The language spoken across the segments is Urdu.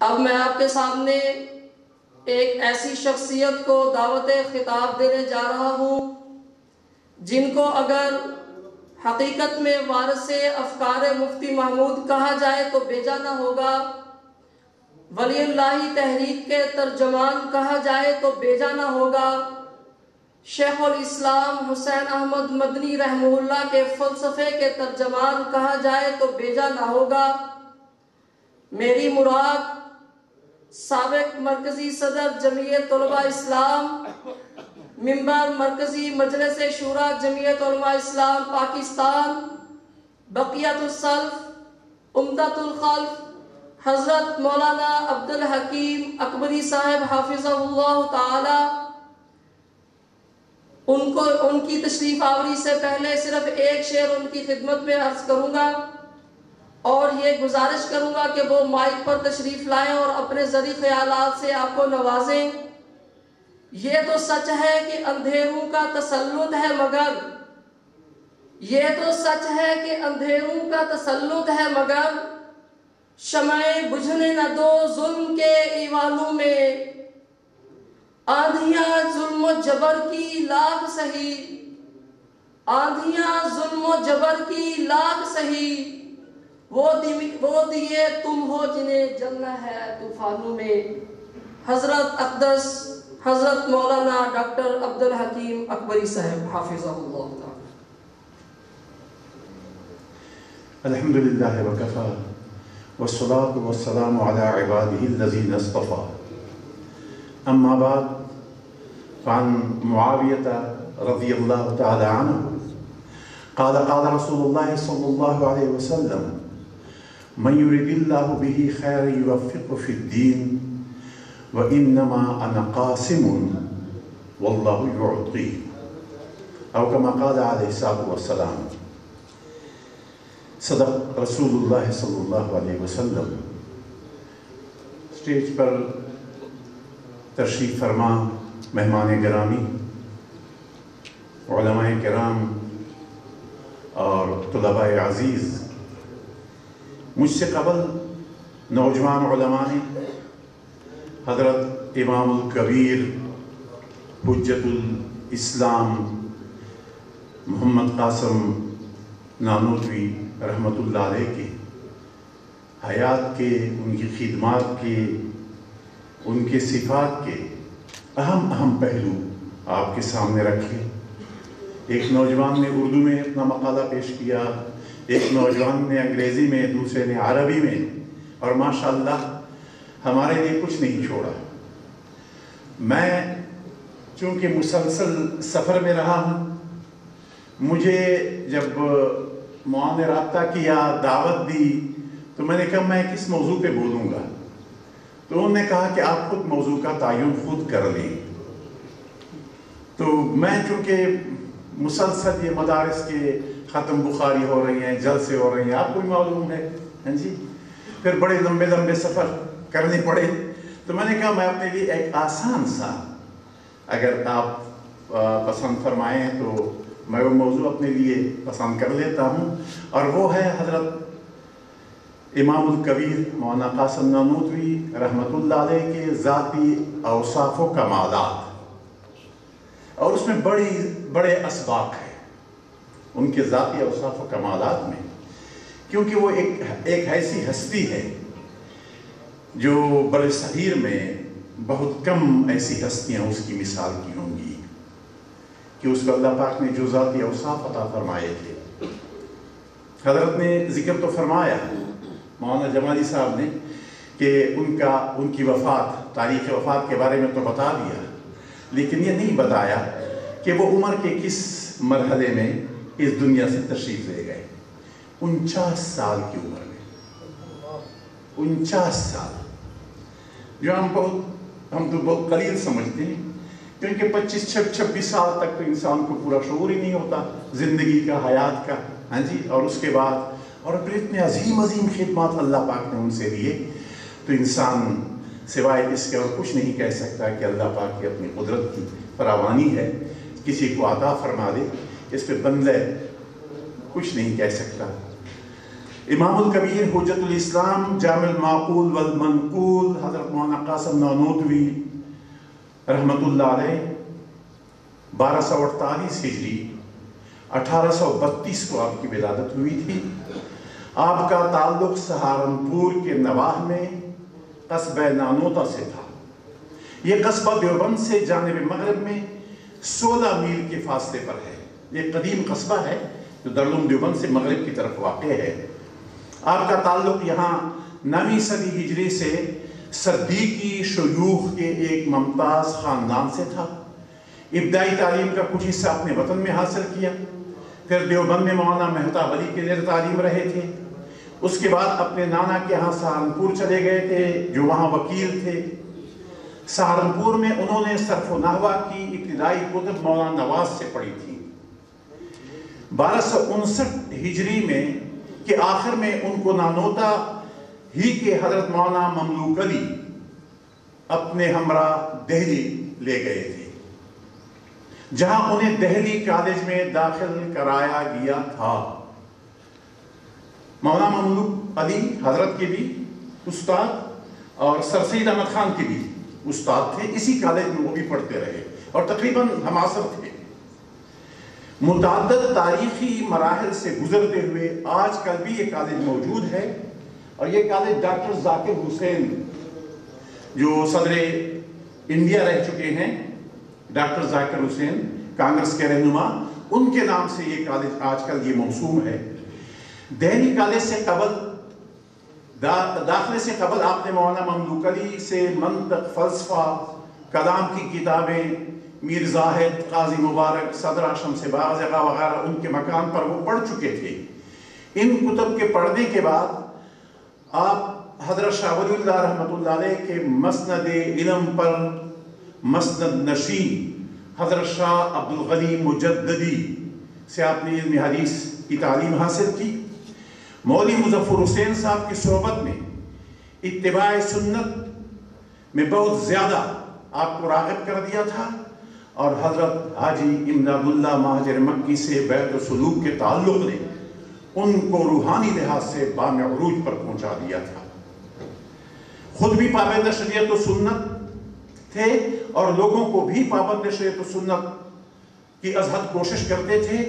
اب میں آپ کے سامنے ایک ایسی شخصیت کو دعوت خطاب دینے جا رہا ہوں جن کو اگر حقیقت میں وارث افکار مفتی محمود کہا جائے تو بیجا نہ ہوگا، ولی اللہ تحریک کے ترجمان کہا جائے تو بیجا نہ ہوگا، شیخ الاسلام حسین احمد مدنی رحمہ اللہ کے فلسفے کے ترجمان کہا جائے تو بیجا نہ ہوگا۔ میری مراد سابق مرکزی صدر جمعیت علماء اسلام، ممبر مرکزی مجلس شورا جمعیت علماء اسلام پاکستان، بقیت السلف، عمدۃ الخلف، حضرت مولانا عبدالحکیم اکبری صاحب حافظہ اللہ تعالی، ان کی تشریف آوری سے پہلے صرف ایک شعر ان کی خدمت میں عرض کروں گا اور یہ گزارش کروں گا کہ وہ مائک پر تشریف لائیں اور اپنے ذریع خیالات سے آپ کو نوازیں۔ یہ تو سچ ہے کہ اندھیروں کا تسلط ہے مگر، یہ تو سچ ہے کہ اندھیروں کا تسلط ہے مگر، شمعیں بجھنے نہ دو ظلم کے ایوانوں میں، آندھیاں ظلم و جبر کی لاکھ سہی، آندھیاں ظلم و جبر کی لاکھ سہی، وہ دیے تم ہو جنہیں جلنا ہے طوفانوں میں۔ حضرت اقدس حضرت مولانا ڈاکٹر عبدالحکیم اکبری صاحب حافظہ اللہ تعالی۔ الحمدللہ وکفا والصلاة والسلام علی عباده الذین اصطفى، اما بعد، فعن معاویہ رضی اللہ تعالی عنہ قال قال رسول اللہ صلی اللہ علیہ وسلم من يرد الله به خيرا يوفقه في الدين وإنما أنا قاسم والله يعطي، أو كما قال عليه الصلاة والسلام۔ صدق رسول اللہ صلی اللہ علیہ وسلم۔ اسٹیج پر تشریف فرما مہمان گرامی، علماء کرام اور طلباء عزیز، مجھ سے قبل نوجوان علماء نے حضرت امام الکبیر حجت الاسلام محمد قاسم نانوتوی رحمۃ اللہ علیہ کے حیات کے، ان کی خدمات کے، ان کے صفات کے اہم پہلو آپ کے سامنے رکھے۔ ایک نوجوان نے اردو میں اپنا مقالہ پیش کیا، ایک نوجوان نے انگریزی میں، دوسرے نے عربی میں، اور ماشاءاللہ ہمارے لیے کچھ نہیں چھوڑا۔ میں چونکہ مسلسل سفر میں رہا ہوں، مجھے جب معاون نے رابطہ کیا، دعوت دی، تو میں نے کہا میں کس موضوع پہ بولوں گا، تو انہوں نے کہا کہ آپ خود موضوع کا تعین خود کر لیں۔ تو میں چونکہ مسلسل یہ مدارس کے ختم بخاری ہو رہی ہیں، جلسے ہو رہی ہیں، آپ کو بھی معلوم ہے، ہاں جی، پھر بڑے لمبے سفر کرنے پڑے، تو میں نے کہا میں اپنے لیے ایک آسان سا، اگر آپ پسند فرمائیں تو میں وہ موضوع اپنے لیے پسند کر لیتا ہوں، اور وہ ہے حضرت امام الکبیر مولانا قاسم نانوتوی رحمۃ اللہ علیہ کے ذاتی اوصاف و کمالات، اور اس میں بڑے اسباق ہیں ان کے ذاتی اوصاف و کمالات میں، کیونکہ وہ ایک ایسی ہستی ہے جو بر صغیر میں بہت کم ایسی ہستیاں اس کی مثال کی ہوں گی کہ اس کو اللہ پاک نے جو ذاتی اوصاف عطا فرمائے تھے۔ حضرت نے ذکر تو فرمایا مولانا جمالی صاحب نے کہ ان کی وفات، تاریخ وفات کے بارے میں تو بتا دیا، لیکن یہ نہیں بتایا کہ وہ عمر کے کس مرحلے میں اس دنیا سے تشریف لے گئے۔ 49 سال کی عمر میں، 49 سال، جو ہم تو بہت قلیل سمجھتے ہیں، کیونکہ 25-26 سال تک تو انسان کو پورا شعور ہی نہیں ہوتا زندگی کا، حیات کا، ہاں جی، اور اس کے بعد اور پھر اتنے عظیم خدمات اللہ پاک نے ان سے لیے، تو انسان سوائے اس کے اور کچھ نہیں کہہ سکتا کہ اللہ پاک کی اپنی قدرت کی فراوانی ہے، کسی کو عطا فرما دے، اس پہ بندہ کچھ نہیں کہہ سکتا۔ امام الکبیر حجت الاسلام جامع المعقول والمنقول حضرت مولانا قاسم نانوتوی رحمت اللہ علیہ 1248 ہجری 1832 کو آپ کی ولادت ہوئی تھی۔ آپ کا تعلق سہارنپور کے نواح میں قصبہ نانوتا سے تھا۔ یہ قصبہ دیوبند سے جانب مغرب میں 16 میل کے فاصلے پر ہے۔ یہ قدیم قصبہ ہے جو دارالعلوم دیوبند سے مغرب کی طرف واقع ہے۔ آپ کا تعلق یہاں 9ویں صدی ہجری سے صدیقی شیوخ کے ایک ممتاز خاندان سے تھا۔ ابتدائی تعلیم کا کچھ حصہ اپنے وطن میں حاصل کیا، پھر دیوبند میں مولانا مہتاب علی کے زیر تعلیم رہے تھے۔ اس کے بعد اپنے نانا کے ہاں سہارنپور چلے گئے تھے جو وہاں وکیل تھے۔ سہارنپور میں انہوں نے صرف و نحو کی ابتدائی کتب مولانا نواز سے پڑھی تھی۔ 1259 ہجری میں کے آخر میں ان کو نانوتا ہی کے حضرت مولانا مملوک علی اپنے ہمراہ دہلی لے گئے تھے، جہاں انہیں دہلی کالج میں داخل کرایا گیا تھا۔ مولانا مملوک علی حضرت کے بھی استاد اور سر سید احمد خان کے بھی استاد تھے۔ اسی کالج میں وہ بھی پڑھتے رہے اور تقریباً ہمعصر تھے۔ متعدد تاریخی مراحل سے گزرتے ہوئے آج کل بھی یہ کالج موجود ہے، اور یہ کالج ڈاکٹر ذاکر حسین جو صدر انڈیا رہ چکے ہیں، ڈاکٹر ذاکر حسین کانگریس کے رہنما، ان کے نام سے یہ کالج آج کل یہ موسوم ہے۔ دہلی کالج سے قبل داخلے سے قبل آپ نے مولانا مملوک علی سے منطق، فلسفہ، کلام کی کتابیں، میر زاہد، قاضی مبارک، صدر شمس باغ وغیرہ ان کے مکان پر وہ پڑھ چکے تھے۔ ان کتب کے پڑھنے کے بعد آپ حضرت شاہ ولی اللہ رحمۃ اللہ علیہ کے مسند علم پر مسند نشین حضرت شاہ عبدالغنی مجددی سے آپ نے علم حدیث کی تعلیم حاصل کی۔ مولوی مظفر حسین صاحب کی صحبت میں اتباع سنت میں بہت زیادہ آپ کو راغب کر دیا تھا، اور حضرت حاجی امداد اللہ مہاجر مکی سے بیعت و سلوک کے تعلق نے ان کو روحانی لحاظ سے بام عروج پر پہنچا دیا تھا۔ خود بھی پابند شریعت و سنت تھے اور لوگوں کو بھی پابند شریعت و سنت کی ازحد کوشش کرتے تھے۔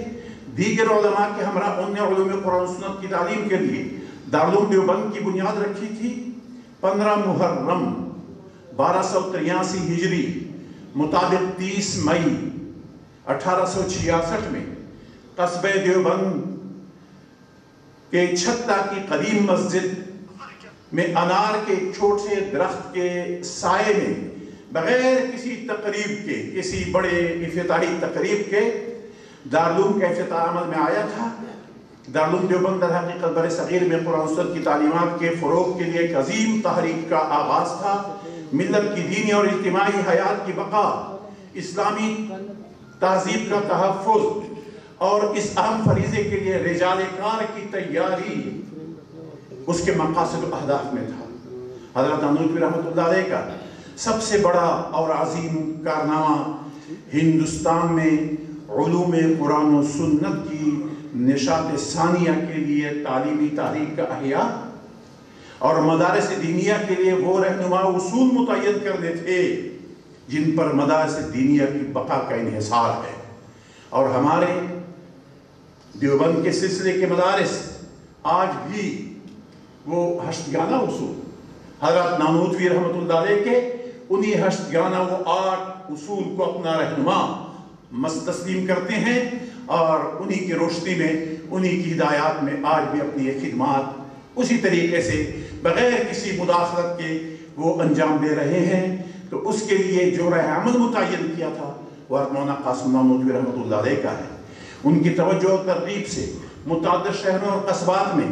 دیگر علماء کے ہمراہ انہوں نے علوم قرآن و سنت کی تعلیم کے لیے دارالعلوم دیوبند کی بنیاد رکھی تھی۔ 15 محرم 1283 ہجری مطابق 30 مئی 1866 میں قصبہ دیوبند کے چھتا کی قدیم مسجد میں انار کے چھوٹے درخت کے سائے میں بغیر کسی تقریب کے، کسی بڑے افتتاحی تقریب کے دارالعلوم کا افتتاح عمل میں آیا تھا۔ دارالعلوم دیوبند در حقیقت بر صغیر میں قرآن و سنت کی تعلیمات کے فروغ کے لیے ایک عظیم تحریک کا آغاز تھا۔ ملت کی دینی اور اجتماعی حیات کی بقا، اسلامی تہذیب کا تحفظ اور اس اہم فریضے کے لیے رجال کار کی تیاری اس کے مقاصد و اہداف میں تھا۔ حضرت نانوتوی رحمۃ اللہ علیہ کا سب سے بڑا اور عظیم کارنامہ ہندوستان میں علوم قرآن و سنت کی نشاط ثانیہ کے لیے تعلیمی تحریک کا احیاء اور مدارس دینیہ کے لیے وہ رہنما اصول متعین کرنے تھے جن پر مدارس دینیہ کی بقا کا انحصار ہے۔ اور ہمارے دیوبند کے سلسلے کے مدارس آج بھی وہ ہشتگانہ اصول حضرت نانوتوی رحمۃ اللہ علیہ کے انہی ہشتگانہ وہ 8 اصول کو اپنا رہنما تسلیم کرتے ہیں، اور انہی کی روشنی میں، انہی کی ہدایات میں آج بھی اپنی یہ خدمات اسی طریقے سے بغیر کسی مداخلت کے وہ انجام دے رہے ہیں۔ تو اس کے لیے جو رہ عمل متعین کیا تھا وہ مولانا قاسم نانوتوی رحمۃ اللہ علیہ کا ہے۔ ان کی توجہ اور ترغیب سے متعدد شہروں اور قصبات میں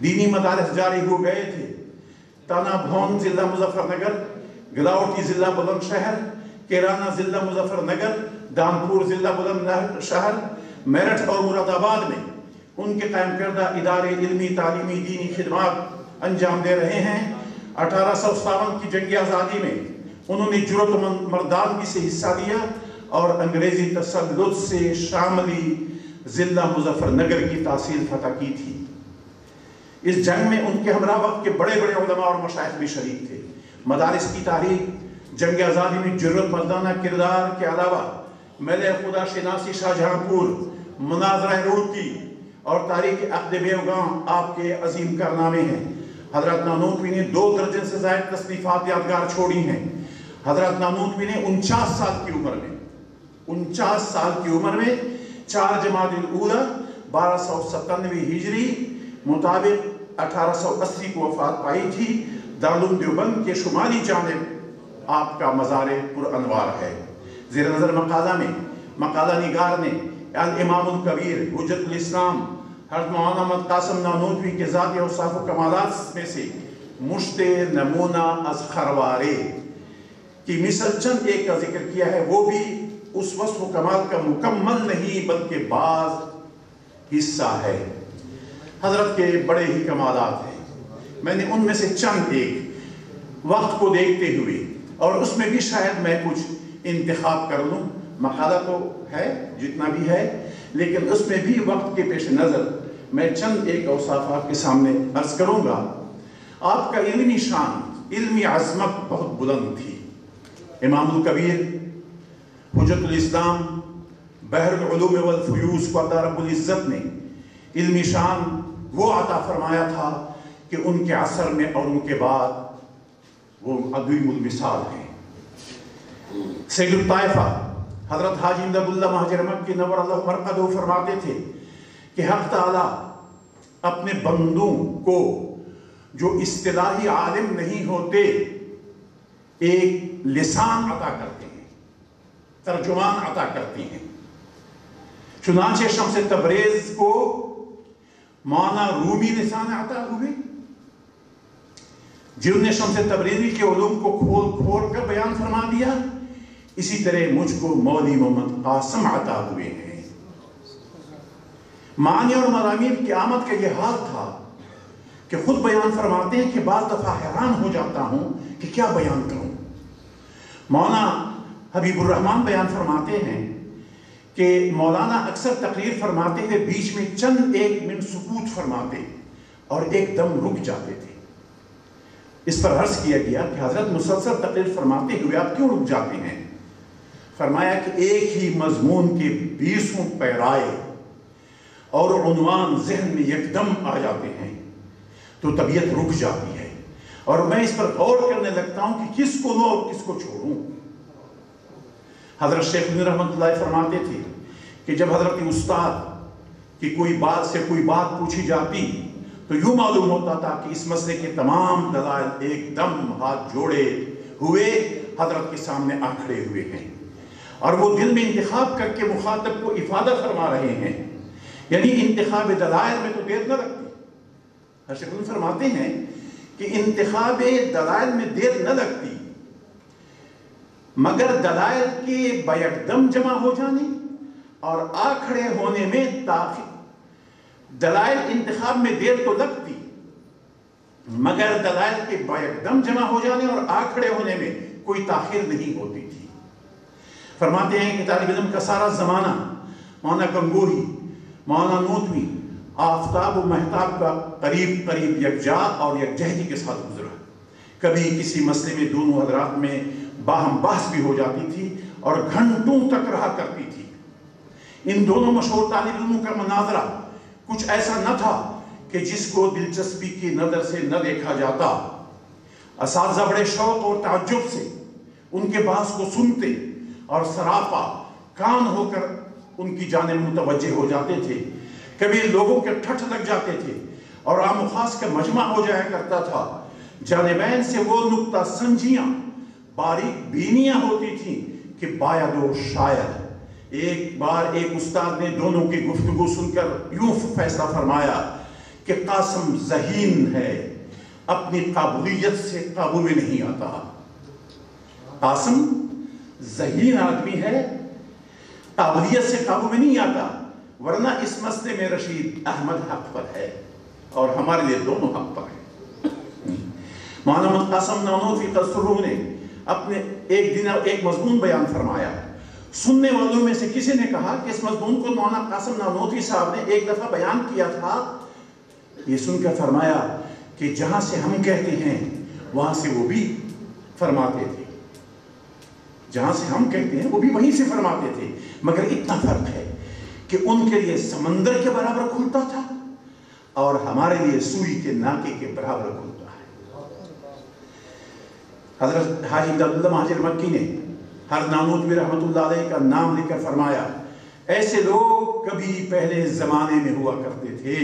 دینی مدارس جاری ہو گئے تھے۔ تانا بھون ضلع مظفر نگر، گلاوٹی ضلع بلند شہر، کیرانہ ضلع مظفر نگر، دانپور ضلع بلند شہر، میرٹھ اور مراد آباد میں ان کے قائم کردہ ادارے علمی، تعلیمی، دینی خدمات انجام دے رہے ہیں۔ 1857 کی جنگ آزادی میں انہوں نے جرأت و مردانگی سے حصہ لیا اور انگریزی تسلط سے شاملی ضلع مظفر نگر کی تحصیل فتح کی تھی۔ اس جنگ میں ان کے ہمراہ وقت کے بڑے بڑے علماء اور مشائخ بھی شریک تھے۔ مدارس کی تاریخ جنگ آزادی میں جرأت مردانہ کردار کے علاوہ ملے خدا شناسی شاہجہاں پور، مناظرہ روڑکی اور تاریخ عقد بیوگاں آپ کے عظیم کارنامے ہیں۔ حضرت نانوتوی نے 2 درجن سے زائد تصنیفات یادگار چھوڑی ہیں۔ حضرت نانوتوی نے 49 سال کی عمر میں 4 جمادی الاولی 1297 ہجری مطابق 1880 کو وفات پائی تھی۔ دارالعلوم دیوبند کے شمالی جانب آپ کا مزار پر انوار ہے۔ زیر نظر مقالہ نگار نے الامام الکبیر حجت الاسلام حضرت مولانا محمد قاسم نانوتوی کے ذاتی اوصاف و کمالات میں سے مشت نمونہ از خروارے کی مثل چند ایک کا ذکر کیا ہے، وہ بھی اس وصف و کمال کا مکمل نہیں بلکہ بعض حصہ ہے۔ حضرت کے بڑے ہی کمالات ہیں، میں نے ان میں سے چند ایک وقت کو دیکھتے ہوئے، اور اس میں بھی شاید میں کچھ انتخاب کر لوں، مقالہ تو ہے جتنا بھی ہے، لیکن اس میں بھی وقت کے پیش نظر میں چند ایک اوصاف آپ کے سامنے عرض کروں گا۔ آپ کا علمی شان، علمی عظمت بہت بلند تھی۔ امام الکبیر حجت الاسلام بحر العلوم والفیوز کو اللہ رب العزت نے علمی شان وہ عطا فرمایا تھا کہ ان کے عصر میں اور ان کے بعد وہ عظیم المثال ہیں۔ سید الطائفہ حضرت حاجی امداد اللہ مہاجر مکی نور اللہ مرقدہ فرماتے تھے کہ حق تعالیٰ اپنے بندوں کو جو اصطلاحی عالم نہیں ہوتے ایک لسان عطا کرتے ہیں، ترجمان عطا کرتے ہیں۔ چنانچہ شمس تبریز کو مولانا رومی لسان عطا ہوئے، جنہوں نے شمس تبریزی کے علوم کو کھول کھول کر بیان فرما دیا۔ اسی طرح مجھ کو مولوی محمد قاسم عطا ہوئے ہیں۔ معنی اور مضامین کی آمد کا یہ حال تھا کہ خود بیان فرماتے ہیں کہ بعض دفعہ حیران ہو جاتا ہوں کہ کیا بیان کروں۔ مولانا حبیب الرحمن بیان فرماتے ہیں کہ مولانا اکثر تقریر فرماتے ہوئے بیچ میں چند ایک منٹ سکوت فرماتے اور ایک دم رک جاتے تھے۔ اس پر عرض کیا گیا کہ حضرت مسلسل تقریر فرماتے ہوئے آپ کیوں رک جاتے ہیں؟ فرمایا کہ ایک ہی مضمون کے 20 پیرائے اور عنوان ذہن میں یکدم آ جاتے ہیں تو طبیعت رک جاتی ہے، اور میں اس پر غور کرنے لگتا ہوں کہ کس کو لوں اور کس کو چھوڑوں۔ حضرت شیخ ابن رحمت اللہ فرماتے تھے کہ جب حضرت استاد کی کوئی بات سے کوئی بات پوچھی جاتی تو یوں معلوم ہوتا تھا کہ اس مسئلے کے تمام دلائل ایک دم ہاتھ جوڑے ہوئے حضرت کے سامنے آ کھڑے ہوئے ہیں، اور وہ دل میں انتخاب کر کے مخاطب کو افادہ فرما رہے ہیں۔ یعنی انتخاب دلائل میں تو دیر نہ لگتی۔ حضرت فرماتے ہیں کہ انتخاب دلائل میں دیر نہ لگتی، مگر دلائل کے بیکدم جمع ہو جانے اور آ کھڑے ہونے میں تاخیر۔ دلائل انتخاب میں دیر تو لگتی، مگر دلائل کے بیکدم جمع ہو جانے اور آ کھڑے ہونے میں کوئی تاخیر نہیں ہوتی تھی۔ فرماتے ہیں کہ طالب علم کا سارا زمانہ مولانا گنگوہی، مولانا نوتوی، آفتاب و مہتاب کا قریب قریب یکجا اور یکجہتی کے ساتھ گزرا۔ کبھی کسی مسئلے میں دونوں حضرات میں باہم بحث بھی ہو جاتی تھی اور گھنٹوں تک رہا کرتی تھی۔ ان دونوں مشہور طالب علموں کا مناظرہ کچھ ایسا نہ تھا کہ جس کو دلچسپی کی نظر سے نہ دیکھا جاتا۔ اساتذہ بڑے شوق اور تعجب سے ان کے بحث کو سنتے اور سراپا کان ہو کر ان کی جانب متوجہ ہو جاتے تھے۔ کبھی لوگوں کے ٹھٹھ لگ جاتے تھے اور عام و خاص کا مجمع ہو جایا کرتا تھا۔ جانبین سے وہ نقطہ سنجیاں، باریک بینیاں ہوتی تھیں کہ باید و شاید۔ ایک بار ایک استاد نے دونوں کی گفتگو سن کر یوں فیصلہ فرمایا کہ قاسم ذہین ہے، اپنی قابلیت سے قابو میں نہیں آتا۔ قاسم ذہین آدمی ہے، قابلیت سے قابو میں نہیں آتا، ورنہ اس مسئلے میں رشید احمد حق پر ہے اور ہمارے لیے دونوں حق پر ہیں۔ مولانا محمد قاسم نانوتوی قصرو نے اپنے ایک دن ایک مضمون بیان فرمایا۔ سننے والوں میں سے کسی نے کہا کہ اس مضمون کو مولانا قاسم نانوتوی صاحب نے ایک دفعہ بیان کیا تھا یہ سن کر فرمایا کہ جہاں سے ہم کہتے ہیں وہاں سے وہ بھی فرماتے تھے، جہاں سے ہم کہتے ہیں وہ بھی وہیں سے فرماتے تھے، مگر اتنا فرق ہے کہ ان کے لیے سمندر کے برابر کھلتا تھا اور ہمارے لیے سوئی کے ناکے کے برابر کھلتا ہے۔ حضرت حاجی عبداللہ مہاجر مکی نے ہر نانوتوی رحمت اللہ علیہ کا نام لے کر فرمایا ایسے لوگ کبھی پہلے زمانے میں ہوا کرتے تھے،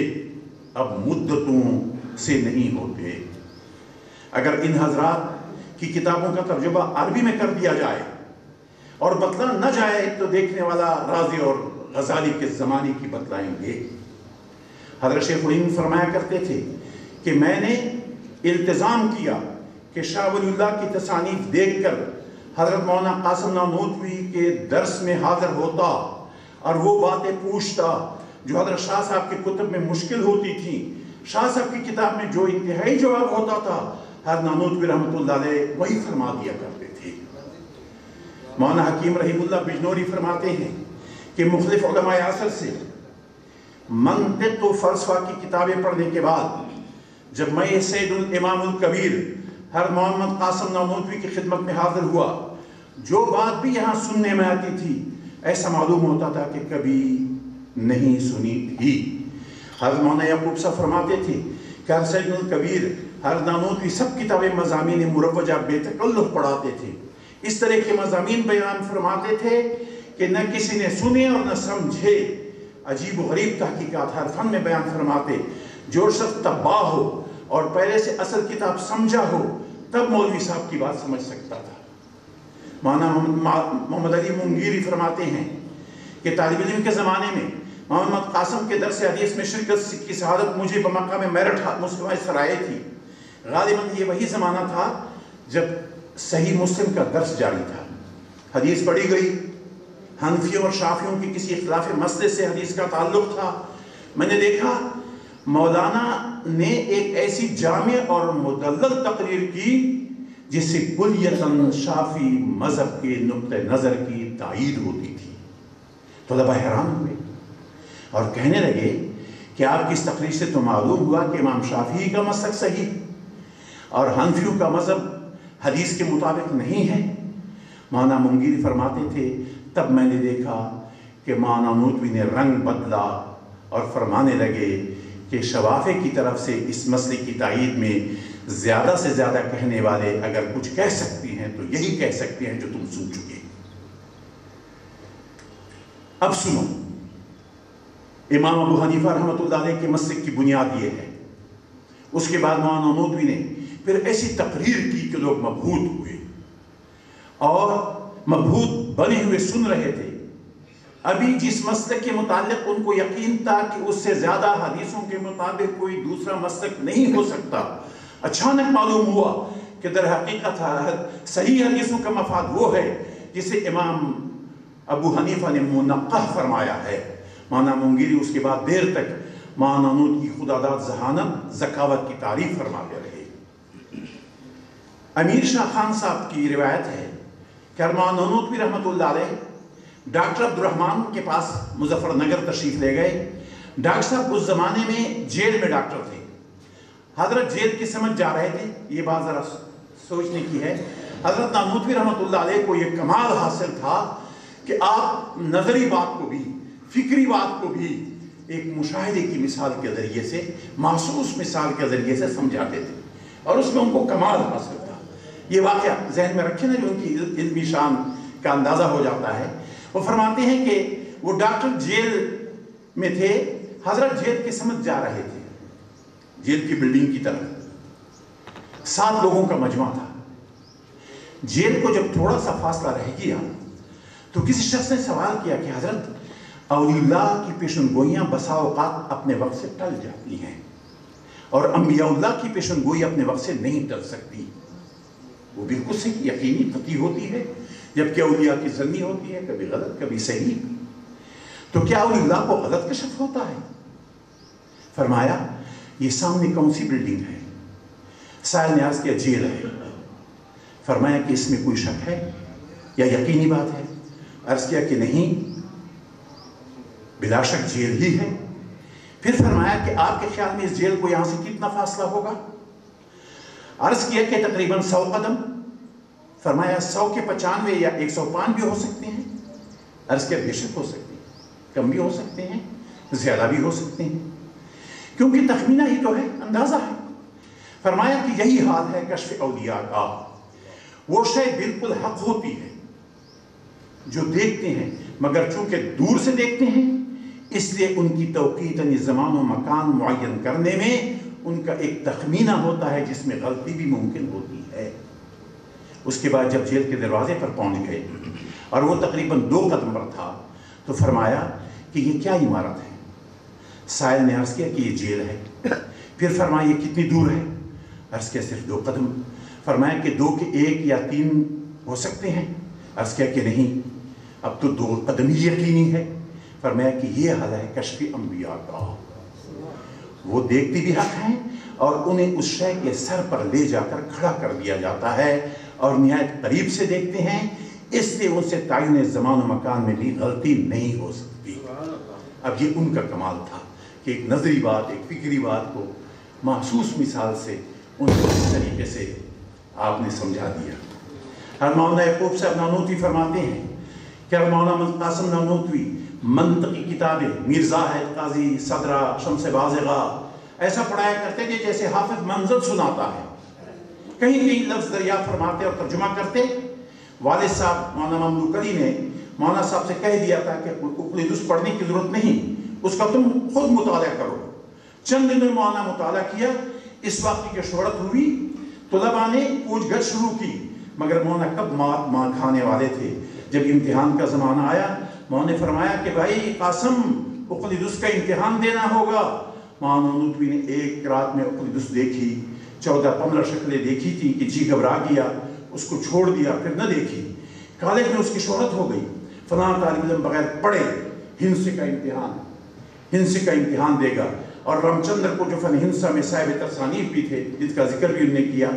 اب مدتوں سے نہیں ہوتے۔ اگر ان حضرات کی کتابوں کا ترجمہ عربی میں کر دیا جائے اور بتلا نہ جائے تو دیکھنے والا رازی اور غزالی کے زمانے کی بتلائیں گے۔ حضرت شیخ الہند فرمایا کرتے تھے کہ میں نے التزام کیا کہ شاہ ولی اللہ کی تصانیف دیکھ کر حضرت مولانا قاسم نانوتوی کے درس میں حاضر ہوتا اور وہ باتیں پوچھتا جو حضرت شاہ صاحب کے کتب میں مشکل ہوتی تھیں۔ شاہ صاحب کی کتاب میں جو انتہائی جواب ہوتا تھا حضرت نانوتوی رحمت اللہ علیہ وہی فرما دیا کرتے تھے۔ مولانا حکیم رحیم اللہ بجنوری فرماتے ہیں کہ مختلف علماء عصر سے منطق و فلسفہ کی کتابیں پڑھنے کے بعد جب میں سید الامام الکبیر حضرت محمد قاسم نانوتوی کی خدمت میں حاضر ہوا، جو بات بھی یہاں سننے میں آتی تھی ایسا معلوم ہوتا تھا کہ کبھی نہیں سنی تھی۔ حضرت مولانا یعقوب صاحب فرماتے تھے کہ حضرت سید الکبیر حضرت نانوتوی سب کتابیں مضامین مروجہ بے تکلف پڑھاتے تھے، اس طرح کے مضامین بیان فرماتے تھے کہ نہ کسی نے سنے اور نہ سمجھے۔ عجیب و غریب تحقیقات ہر فن میں بیان فرماتے، جو شخص طباع ہو اور پہلے سے اصل کتاب سمجھا ہو تب مولوی صاحب کی بات سمجھ سکتا تھا۔ مولانا محمد علی منگیری فرماتے ہیں کہ طالب علم کے زمانے میں محمد قاسم کے درس حدیث میں شرکت کی سعادت مجھے بمقام میرٹھ مسلمہ سرائے تھی۔ غالباً یہ وہی زمانہ تھا جب صحیح مسلم کا درس جاری تھا، حدیث پڑھی گئی، حنفیوں اور شافیوں کی کسی اختلاف مسئلے سے حدیث کا تعلق تھا۔ میں نے دیکھا مولانا نے ایک ایسی جامع اور مدلل تقریر کی جس سے کلیتاً شافی مذہب کے نقطہ نظر کی تائید ہوتی تھی۔ طلبہ حیران ہوئے اور کہنے لگے کہ آپ کی اس تقریر سے تو معلوم ہوا کہ امام شافعی کا مسلک صحیح اور حنفیوں کا مذہب حدیث کے مطابق نہیں ہے۔ مولانا منگیری فرماتے تھے تب میں نے دیکھا کہ مولانا نانوتوی نے رنگ بدلا اور فرمانے لگے کہ شوافع کی طرف سے اس مسئلے کی تائید میں زیادہ سے زیادہ کہنے والے اگر کچھ کہہ سکتی ہیں تو یہی کہہ سکتے ہیں جو تم سن چکے۔ اب سنو، امام ابو حنیفہ رحمۃ اللہ علیہ کے مسلک کی بنیاد یہ ہے۔ اس کے بعد مولانا نانوتوی نے پھر ایسی تقریر کی کہ لوگ مبہوت ہوئے اور مبہوت بنے ہوئے سن رہے تھے۔ ابھی جس مسلک کے متعلق ان کو یقین تھا کہ اس سے زیادہ حدیثوں کے مطابق کوئی دوسرا مسلک نہیں ہو سکتا، اچانک معلوم ہوا کہ در حقیقت صحیح حدیثوں کا مفاد وہ ہے جسے امام ابو حنیفہ نے منقح فرمایا ہے۔ مولانا منگیری اس کے بعد دیر تک مولانا نانوتوی کی خداداد ذہانت ذکاوت کی تعریف فرماتے رہے۔ امیر شاہ خان صاحب کی روایت ہے کہ مولانا نانوتوی رحمت اللہ علیہ ڈاکٹر عبد الرحمن کے پاس مظفر نگر تشریف لے گئے۔ ڈاکٹر صاحب اس زمانے میں جیل میں ڈاکٹر تھے۔ حضرت جیل کی سمجھ جا رہے تھے، یہ بات ذرا سوچنے کی ہے۔ حضرت نانوتوی رحمت اللہ علیہ کو یہ کمال حاصل تھا کہ آپ نظری بات کو بھی، فکری بات کو بھی ایک مشاہدے کی مثال کے ذریعے سے، محسوس مثال کے ذریعے سے سمجھاتے تھے اور اس میں ان کو کمال حاصل تھا۔ یہ واقعہ ذہن میں رکھیں نا، جو ان کی علمی شان کا اندازہ ہو جاتا ہے۔ وہ فرماتے ہیں کہ وہ ڈاکٹر جیل میں تھے، حضرت جیل کی سمجھ جا رہے تھے، جیل کی بلڈنگ کی طرف 7 لوگوں کا مجمع تھا۔ جیل کو جب تھوڑا سا فاصلہ رہ گیا تو کسی شخص نے سوال کیا کہ حضرت اولیاء اللہ کی پیشن گوئیاں بسا اوقات اپنے وقت سے ٹل جاتی ہیں اور انبیاء اللہ کی پیشن گوئی اپنے وقت سے نہیں ٹل سکتی۔ وہ بالکل صحیح یقینی قطعی ہوتی ہے، جبکہ اولیاء کی ظنی ہوتی ہے، کبھی غلط کبھی صحیح۔ تو کیا اولیاء اللہ کو غلط کشف ہوتا ہے؟ فرمایا یہ سامنے کون سی بلڈنگ ہے؟ سائل نے عرض کیا جیل ہے۔ فرمایا کہ اس میں کوئی شک ہے یا یقینی بات ہے؟ عرض کیا کہ نہیں، بلا شک جیل ہی ہے۔ پھر فرمایا کہ آپ کے خیال میں اس جیل کو یہاں سے کتنا فاصلہ ہوگا؟ عرض کیا کہ تقریباً 100 قدم۔ فرمایا 100 کے 95 یا 105 بھی ہو سکتے ہیں؟ عرض کیا بے شک ہو سکتے ہیں، کم بھی ہو سکتے ہیں، زیادہ بھی ہو سکتے ہیں، کیونکہ تخمینہ ہی تو ہے، اندازہ ہے۔ فرمایا کہ یہی حال ہے کشف اولیاء کا، وہ شے بالکل حق ہوتی ہے جو دیکھتے ہیں، مگر چونکہ دور سے دیکھتے ہیں اس لیے ان کی توقیت یعنی زمان و مکان معین کرنے میں ان کا ایک تخمینہ ہوتا ہے جس میں غلطی بھی ممکن ہوتی ہے۔ اس کے بعد جب جیل کے دروازے پر پہنچ گئے اور وہ تقریباً 2 قدم پر تھا تو فرمایا کہ یہ کیا عمارت ہے؟ سائل نے عرض کیا کہ یہ جیل ہے۔ پھر فرمایا یہ کتنی دور ہے؟ عرض کیا صرف 2 قدم۔ فرمایا کہ 2 کے 1 یا 3 ہو سکتے ہیں؟ عرض کیا کہ نہیں، اب تو 2 قدم ہی یقینی ہے۔ فرمایا کہ یہ حال ہے کشف انبیاء کا، وہ دیکھتے بھی حق ہیں اور انہیں اس شے کے سر پر لے جا کر کھڑا کر دیا جاتا ہے اور نہایت قریب سے دیکھتے ہیں، اس لیے ان سے تعین زمان و مکان میں بھی غلطی نہیں ہو سکتی۔ اب یہ ان کا کمال تھا کہ ایک نظری بات، ایک فکری بات کو محسوس مثال سے ان کو اس طریقے سے آپ نے سمجھا دیا۔ مولانا یعقوب صاحب نانوتوی فرماتے ہیں کہ مولانا قاسم نانوتوی منطقی کتابیں مرزا ہے قاضی صدرہ شمس بازغہ ایسا پڑھایا کرتے تھے جیسے حافظ منظر سناتا ہے، کہیں کہیں لفظ دریافت فرماتے اور ترجمہ کرتے۔ والد صاحب مولانا مملوک علی نے مولانا صاحب سے کہہ دیا تھا کہ اقلیدس پڑھنے کی ضرورت نہیں، اس کا تم خود مطالعہ کرو۔ چند دنوں میں مولانا مطالعہ کیا، اس واقعے کی شہرت ہوئی، طلباء نے پوچھ گچھ شروع کی، مگر مولانا کب ماں کھانے والے تھے۔ جب امتحان کا زمانہ آیا مولانا نے فرمایا کہ بھائی قاسم اقلیدس کا امتحان دینا ہوگا۔ مولانا نانوتوی نے ایک رات میں اقلیدس دیکھی، 14-15 شکلیں دیکھی تھی کہ جی گھبرا گیا، اس کو چھوڑ دیا، پھر نہ دیکھی۔ کالج میں اس کی شہرت ہو گئی، فلاں طالب علم بغیر پڑھے ہندسے کا امتحان دے گا۔ اور رام چندر کو جو فن ہنسا میں صاحب تصانیف بھی تھے جس کا ذکر بھی انہوں نے کیا،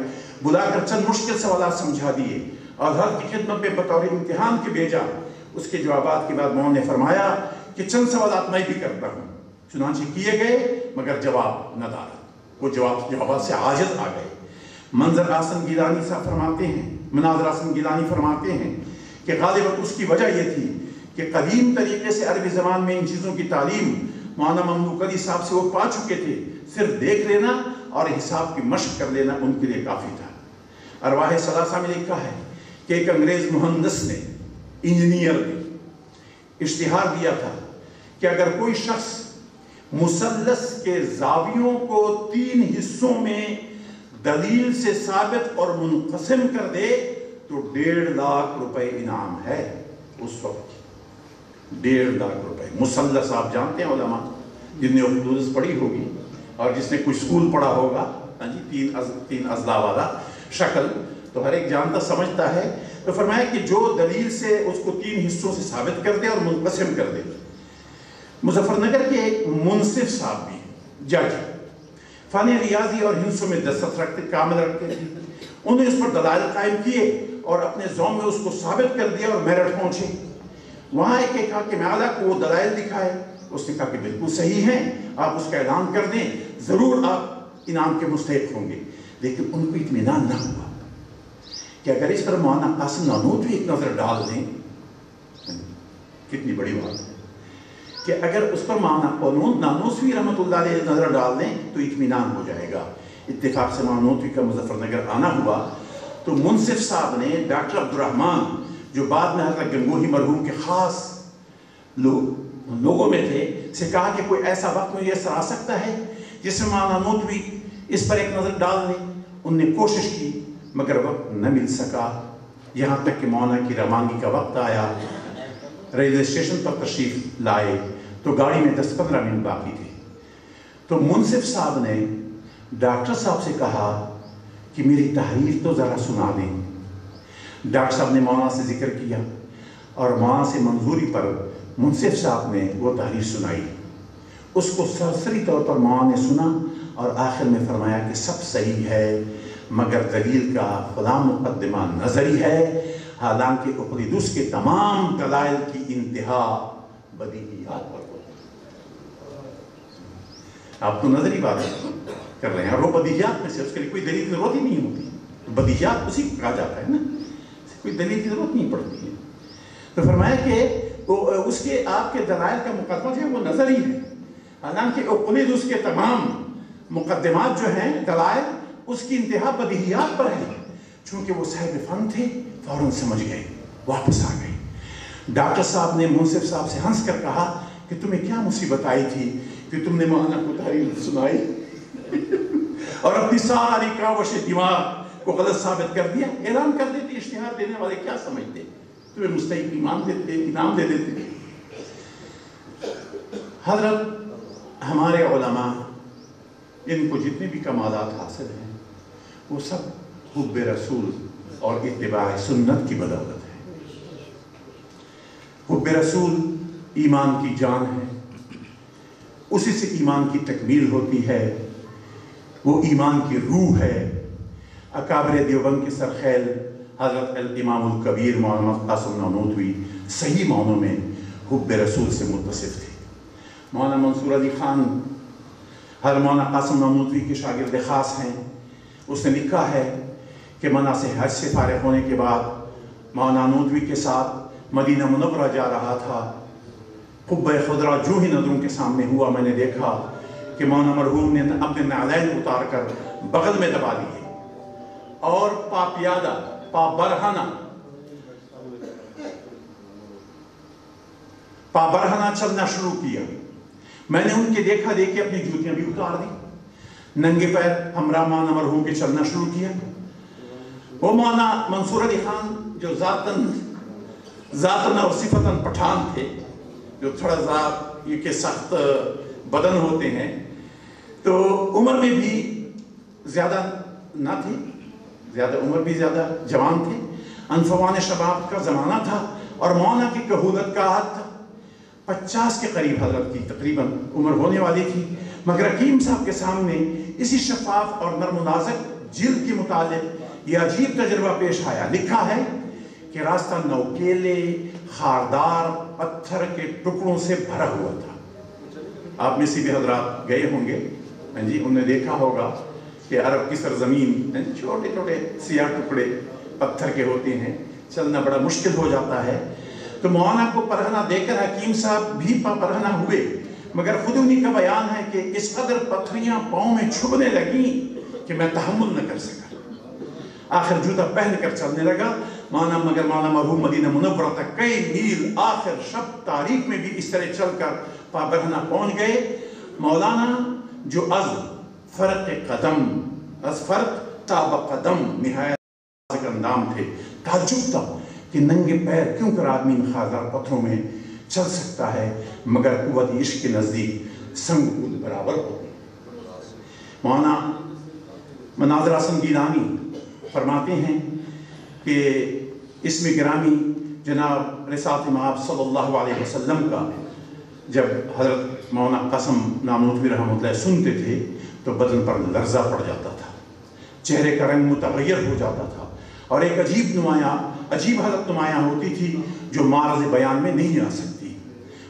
بلا کر چند مشکل سوالات سمجھا دیے اور ہر کی خدمت میں بطور امتحان کے بھیجا۔ اس کے جوابات کے بعد مولانا نے فرمایا کہ چند سوالات میں بھی کرتا ہوں، چنانچہ کیے گئے مگر جواب نہ دارا، وہ جوابات سے عاجز آ گئے۔ منظر حسن گیلانی صاحب فرماتے ہیں، مناظر حسن گیلانی فرماتے ہیں کہ غالباً اس کی وجہ یہ تھی کہ قدیم طریقے سے عربی زبان میں ان چیزوں کی تعلیم مولانا مملوک علی صاحب سے وہ پا چکے تھے، صرف دیکھ لینا اور حساب کی مشق کر لینا ان کے لیے کافی تھا۔ ارواح ثلاثہ میں لکھا ہے کہ ایک انگریز مہندس نے، انجینئر نے اشتہار دیا تھا کہ اگر کوئی شخص مثلث کے زاویوں کو 3 حصوں میں دلیل سے ثابت اور منقسم کر دے تو 1.5 لاکھ روپے انعام ہے۔ اس وقت 1.5 لاکھ روپے۔ مثلث آپ جانتے ہیں علماء جن نے اقلیدس پڑھی ہوگی اور جس نے کوئی اسکول پڑھا ہوگا، تین اضلاع والا شکل تو ہر ایک جانتا سمجھتا ہے۔ تو فرمایا کہ جو دلیل سے اس کو 3 حصوں سے ثابت کر دے اور منقسم کر دے۔ مظفر نگر کے ایک منصف صاحب بھی جج فن ریاضی اور ہندسوں میں دستخط رکھتے، کامل رکھتے تھے، انہوں نے اس پر دلائل قائم کیے اور اپنے زوم میں اس کو ثابت کر دیا اور میرٹھ پہنچے۔ وہاں ایک حاکم اعلیٰ کو وہ دلائل دکھائے، اس نے کہا کہ بالکل صحیح ہیں، آپ اس کا اعلان کر دیں، ضرور آپ انعام کے مستحق ہوں گے۔ لیکن ان کو اطمینان نہ ہوا کہ اگر اس پر مولانا قاسم نانوتوی ایک نظر ڈال دیں، کتنی بڑی بات ہے کہ اگر اس پر مولانا نانوتوی رحمۃ اللہ علیہ نظر ڈال دیں تو اطمینان ہو جائے گا۔ اتفاق سے مولانا نانوتوی کا مظفر نگر آنا ہوا تو منصف صاحب نے ڈاکٹر عبدالرحمن جو بعد میں حضرت گنگوہی مرحوم کے خاص لوگوں میں تھے سے کہا کہ کوئی ایسا وقت مجھے ایسا آ سکتا ہے جس میں مولانا نانوتوی اس پر ایک نظر ڈال دیں۔ ان نے کوشش کی مگر وقت نہ مل سکا، یہاں تک کہ مولانا کی روانگی کا وقت آیا، ریلوے اسٹیشن پر تشریف لائے تو گاڑی میں 10-15 منٹ باقی تھے۔ تو منصف صاحب نے ڈاکٹر صاحب سے کہا کہ میری تحریر تو ذرا سنا دیں۔ ڈاکٹر صاحب نے مولانا سے ذکر کیا اور مولانا سے منظوری پر منصف صاحب نے وہ تحریر سنائی۔ اس کو سرسری طور پر مولانا نے سنا اور آخر میں فرمایا کہ سب صحیح ہے مگر دلیل کا فلاں مقدمہ نظری ہے، حالانکہ اقلیدس کے تمام دلائل کی انتہا بدیہیات پر ہوتی ہے۔ آپ تو نظری بات کر رہے ہیں، اور وہ بدیہیات میں سے، اس کے لیے کوئی دلیل کی ضرورت ہی نہیں ہوتی، بدیہیات اسی کو کہا جاتا ہے نا، کوئی دلیل کی ضرورت نہیں پڑتی ہے۔ تو فرمایا کہ اس کے آپ کے دلائل کا مقدمہ جو ہے وہ نظری ہے، حالانکہ اقلید اس کے تمام مقدمات جو ہیں دلائل اس کی انتہا بدیہیات پر ہے، چونکہ وہ صاحب فن تھے فوراً سمجھ گئے، واپس آ گئے۔ ڈاکٹر صاحب نے منصف صاحب سے ہنس کر کہا کہ تمہیں کیا مصیبت آئی تھی کہ تم نے مولانا کو تعریف سنائی اور اپنی ساری کاوش دماغ کو غلط ثابت کر دیا؟ اعلان کر دیتے، اشتہار دینے والے کیا سمجھتے، تمہیں مستحق انعام دے دیتے۔ حضرت ہمارے علماء ان کو جتنے بھی کمالات حاصل ہیں وہ سب حب رسول اور اتباع سنت کی بدولت ہے۔ حب رسول ایمان کی جان ہے، اسی سے ایمان کی تکمیل ہوتی ہے، وہ ایمان کی روح ہے۔ اکابر دیوبند کے سرخیل حضرت الامام الکبیر مولانا قاسم نانوتوی صحیح معنوں میں حب رسول سے متصف تھے۔ مولانا منصور علی خان حضرت مولانا قاسم نانوتوی کے شاگرد خاص ہیں، اس نے لکھا ہے کہ مناسک حج سے فارغ ہونے کے بعد مولانا نانوتوی کے ساتھ مدینہ منورہ جا رہا تھا، قبہ خضرا جو ہی نظروں کے سامنے ہوا، میں نے دیکھا کہ مولانا مرحوم نے اپنے نعلین اتار کر بغل میں دبا دیے اور پا پیادہ پا برہنہ چلنا شروع کیا۔ میں نے ان کے دیکھا دیکھے اپنی جوتیاں بھی اتار دی، ننگے پیر ہمراہ مولانا مرحوم کے چلنا شروع کیا۔ وہ مولانا منصور علی خان جو ذاتاً اور صفتاً پٹھان تھے، جو تھوڑا ذات یہ کہ سخت بدن ہوتے ہیں، تو عمر میں بھی زیادہ نہ تھی، زیادہ عمر بھی زیادہ جوان تھے، انفوان شباب کا زمانہ تھا، اور مولانا کی کہولت کا عہد تھا۔ 50 کے قریب حضرت کی تقریباً عمر ہونے والی تھی، مگر حکیم صاحب کے سامنے اسی شفاف اور نرم و نازک جلد کے متعلق یہ عجیب تجربہ پیش آیا۔ لکھا ہے کہ راستہ نوکیلے خاردار پتھر کے ٹکڑوں سے بھرا ہوا تھا۔ آپ میں سے بھی حضرات گئے ہوں گے، انہوں نے دیکھا ہوگا کہ عرب کی سرزمین چھوٹے چھوٹے سیاہ ٹکڑے پتھر کے ہوتے ہیں، چلنا بڑا مشکل ہو جاتا ہے۔ تو مولانا کو پرہنہ دے کر حکیم صاحب بھی پرہنہ ہوئے، مگر خود انہی کا بیان ہے کہ اس قدر پتھریاں پاؤں میں چھبنے لگیں کہ میں تحمل نہ کر سکا، آخر جوتا پہن کر چلنے لگا۔ مگر مولانا مرحوم مدینہ منورہ تک کئی میل آخر شب تاریخ میں بھی اس طرح چل کر پا برہنہ پہنچ گئے۔ مولانا جو از فرق تا بقدم نہایت اندام تھے، تعجب تھا کہ ننگے پیر کیوں کر آدمی ان خاردار پتھروں میں چل سکتا ہے، مگر قوت عشق کے نزدیک سنگ خود برابر ہو۔ مولانا مناظر حسن گیلانی فرماتے ہیں کہ اسم گرامی جناب رسالت مآب صلی اللہ علیہ وسلم کا جب حضرت مولانا قاسم نانوتوی رحمۃ اللہ سنتے تھے تو بدن پر لرزہ پڑ جاتا تھا، چہرے کا رنگ متغیر ہو جاتا تھا، اور ایک عجیب حالت نمایاں ہوتی تھی جو معرض بیان میں نہیں آ سکتی۔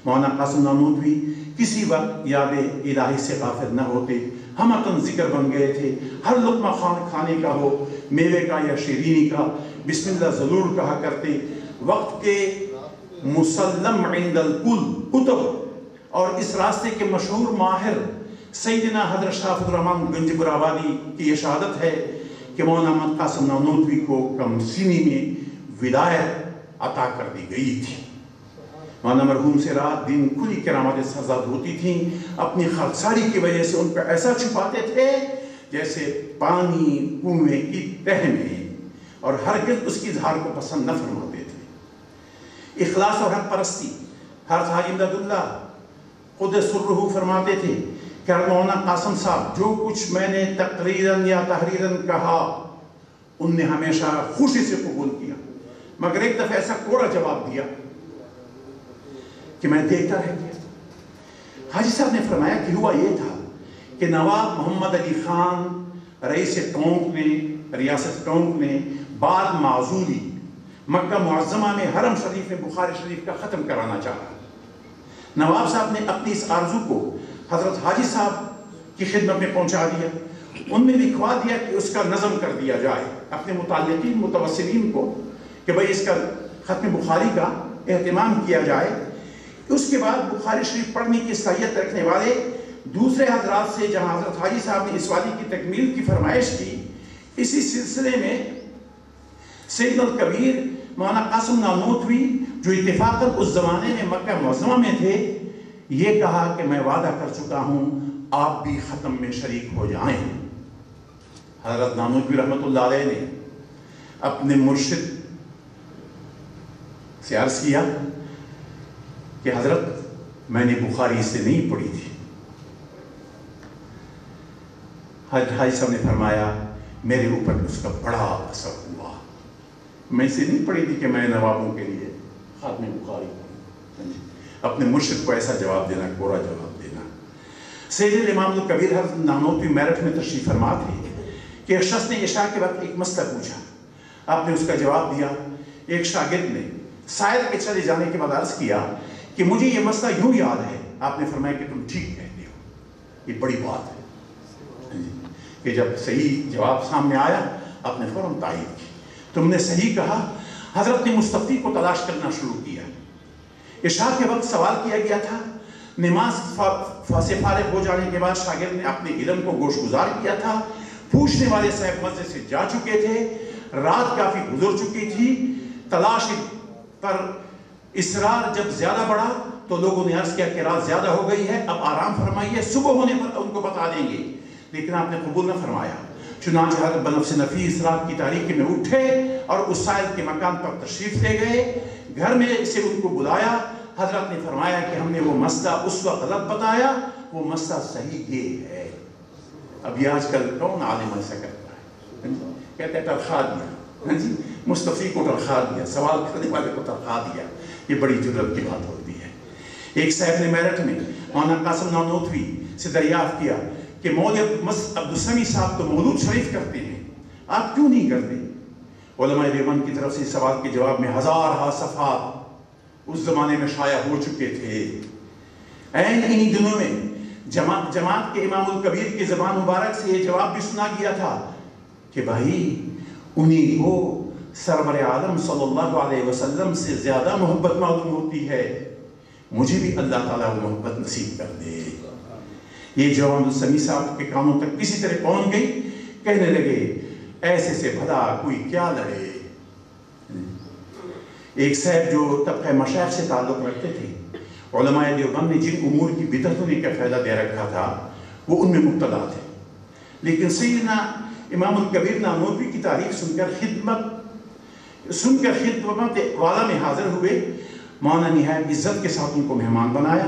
مولانا قاسم نانوتوی کسی وقت یاد الہی سے غافل نہ ہوتے، ہمتاً ذکر بن گئے تھے، ہر لقمہ کھانے کا ہو، میوے کا یا شیرینی کا، بسم اللہ ضرور کہا کرتے۔ وقت کے مسلم عند الکل کتب اور اس راستے کے مشہور ماہر سیدنا حضرت شاہ عبد الرحمن گنج برآبادی کی یہ شہادت ہے کہ مولانا قاسم نانوتوی کو کم سینی میں ولایت عطا کر دی گئی تھی۔ مولانا مرحوم سے رات دن کھلی کرامات سرزاد ہوتی تھیں، اپنی خاکساری کی وجہ سے ان پر ایسا چھپاتے تھے جیسے پانی کنویں کی تہ میں، اور ہرگز اس کی اظہار کو پسند نہ فرماتے تھے۔ اخلاص اور حق پرستی، حضرت حاجی امداد اللہ قدس سرہ فرماتے تھے کہ مولانا قاسم صاحب جو کچھ میں نے تقریراً یا تحریراً کہا ان نے ہمیشہ خوشی سے قبول کیا، مگر ایک دفعہ ایسا کوڑا جواب دیا کہ میں دیکھتا رہ گیا۔ حاجی صاحب نے فرمایا کہ ہوا یہ تھا کہ نواب محمد علی خان رئیس ٹونک نے، ریاست ٹونک نے بعد معزولی مکہ معظمہ میں حرم شریف میں بخاری شریف کا ختم کرانا چاہا۔ نواب صاحب نے اپنی اس آرزو کو حضرت حاجی صاحب کی خدمت میں پہنچا دیا. ان نے لکھوا دیا کہ اس کا نظم کر دیا جائے اپنے متعلقین متوسلین کو کہ بھئی اس کا ختم بخاری کا اہتمام کیا جائے. اس کے بعد بخاری شریف پڑھنے کی صلاحیت رکھنے والے دوسرے حضرات سے جہاں حضرت حاجی صاحب نے اس وادی کی تکمیل کی فرمائش کی، اسی سلسلے میں سید الکبیر مولانا قاسم نانوتوی جو اتفاقاً اس زمانے میں مکہ معظمہ میں تھے، یہ کہا کہ میں وعدہ کر چکا ہوں آپ بھی ختم میں شریک ہو جائیں. حضرت نانوتوی رحمۃ اللہ علیہ نے اپنے مرشد سے عرض کیا کہ حضرت میں نے بخاری سے نہیں پڑھی تھی. حضرت حاجی صاحب نے فرمایا میرے اوپر اس کا بڑا اثر ہوا. میں اسے نہیں پڑھی تھی کہ میں نوابوں کے لیے خاتم بخاری پڑھوں. اپنے مرشد کو ایسا جواب دینا، کوڑا جواب دینا. سید الامام الکبیر حضرت نانوتوی میرٹھ میں تشریف فرما تھے کہ ایک شخص نے عشاء کے وقت ایک مسئلہ پوچھا. آپ نے اس کا جواب دیا. ایک شاگرد نے سائر کے چلے جانے کے بعد عرض کیا کہ مجھے یہ مسئلہ یوں یاد ہے. آپ نے فرمایا کہ تم ٹھیک کہتے ہو، یہ بڑی بات ہے. کہ جب صحیح جواب سامنے آیا آپ نے فوراً تائید کی، تم نے صحیح کہا. حضرت نے مستفتی کو تلاش کرنا شروع کیا. عشاء کے وقت سوال کیا گیا تھا. نماز سے فارغ ہو جانے کے بعد شاگرد نے اپنے علم کو گوش گزار کیا تھا. پوچھنے والے صاحب مسجد سے جا چکے تھے، رات کافی گزر چکی تھی. تلاش پر اصرار جب زیادہ بڑھا تو لوگوں نے عرض کیا کہ رات زیادہ ہو گئی ہے، اب آرام فرمائیے، صبح ہونے پر ان کو بتا دیں گے. لیکن آپ نے قبول نہ فرمایا. چنانچہ حضرت بنفس نفیس رات کی تاریکی میں اٹھے اور اس سائل کے مکان پر تشریف لے گئے. گھر میں سے ان کو بلایا. حضرت نے فرمایا کہ ہم نے وہ مسئلہ اس وقت غلط بتایا، وہ مسئلہ صحیح یہ ہے. اب یہ آج کل کون عالم ایسا کرتا ہے؟ کہتے ہیں ترخواہ دیا، مستفی کو ترخواہ دیا، سوال کرنے والے کو ترخواہ دیا. یہ بڑی جرأت کی بات ہوتی ہے. ایک صاحب نے میرٹھ میں مولانا قاسم نانوتوی سے دریافت کیا کہ مولوی عبدالسمی صاحب تو مولود شریف کرتے ہیں، آپ کیوں نہیں کرتے؟ علماء دیوبند کی طرف سے سوال کے جواب میں ہزارہ صفحات اس زمانے میں شائع ہو چکے تھے. عین انہی دنوں میں جماعت کے امام الکبیر کی زبان مبارک سے یہ جواب بھی سنا گیا تھا کہ بھائی انہی کو سرور عالم صلی اللہ علیہ وسلم سے زیادہ محبت معلوم ہوتی ہے، مجھے بھی اللہ تعالیٰ وہ محبت نصیب کر دے. یہ جوان السمی صاحب کے کانوں تک کسی طرح پہنچ گئی. کہنے لگے ایسے سے بھلا کوئی کیا لڑے. ایک صاحب جو طبقہ مشائخ سے تعلق رکھتے تھے، علماء دیوبند نے جن امور کی بدعتوں کا فائدہ دے رکھا تھا وہ ان میں مبتلا تھے. لیکن سیدنا امام الکبیر نانوتوی کی تعریف سن کر خدمت والا میں حاضر ہوئے. مولانا نہایت عزت کے ساتھ ان کو مہمان بنایا.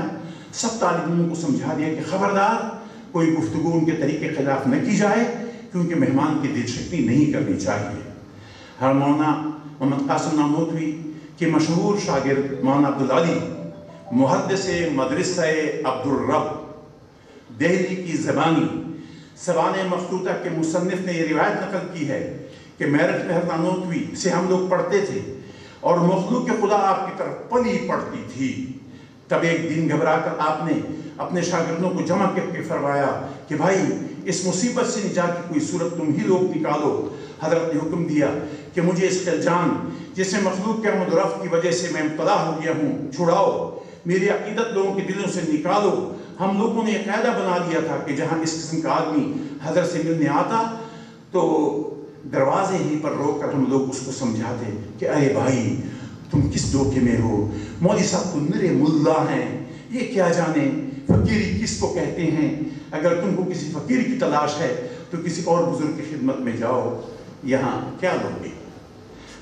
سب طالب علموں کو سمجھا دیا کہ خبردار کوئی گفتگو ان کے طریقے خلاف نہ کی جائے، کیونکہ مہمان کی دل شکنی نہیں کرنی چاہیے. ہر مولانا محمد قاسم نانوتوی کے مشہور شاگرد مولانا عبدالعلی محدث مدرسہ عبدالرب دہلی کی زبانی سوانح مخطوطہ کے مصنف نے یہ روایت نقل کی ہے کہ میرٹھ میں حضرت نانوتوی سے ہم لوگ پڑھتے تھے اور مخلوق خدا آپ کی طرف پلی پڑتی تھی. تب ایک دن گھبرا کر آپ نے اپنے شاگردوں کو جمع کر کے فرمایا کہ بھائی اس مصیبت سے نجات کی کوئی صورت تم ہی لوگ نکالو. حضرت نے حکم دیا کہ مجھے اس خلجان جس میں مخلوق کے آمد و رفت کی وجہ سے میں مبتلا ہو گیا ہوں چھڑاؤ، میری عقیدت لوگوں کے دلوں سے نکالو. ہم لوگوں نے ایک قاعدہ بنا لیا تھا کہ جہاں اس قسم کا آدمی حضرت سے ملنے آتا تو دروازے ہی پر روک کر ہم لوگ اس کو سمجھاتے کہ ارے بھائی تم کس دھوکے میں ہو، مولوی صاحب تو نرے ملا ہیں، یہ کیا جانے فقیری کس کو کہتے ہیں. اگر تم کو کسی فقیر کی تلاش ہے تو کسی اور بزرگ کی خدمت میں جاؤ، یہاں کیا لوگے.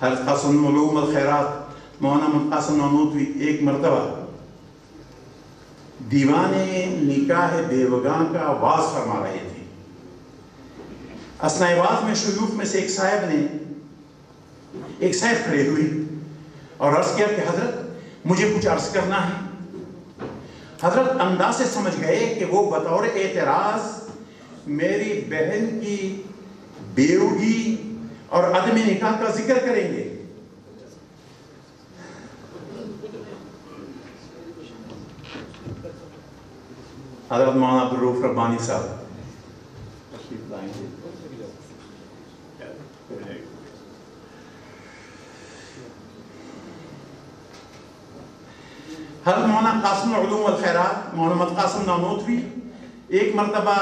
حضرت قاسم علوم الخیرات مولانا محمد قاسم نانوتوی ایک مرتبہ دیوان نکاح بیوگاں کا واز فرما رہے تھے. اثناء واز میں شیوخ میں سے ایک صاحب کھڑے ہوئی اور عرض کیا کہ حضرت مجھے کچھ عرض کرنا ہے. حضرت انداز سے سمجھ گئے کہ وہ بطور اعتراض میری بہن کی بیوگی اور عدم نکاح کا ذکر کریں گے. حضرت مولانا عبدالرؤف ربانی صاحب حضرت مولانا قاسم العلوم والخیرات مولانا محمد قاسم نانوتوی ایک مرتبہ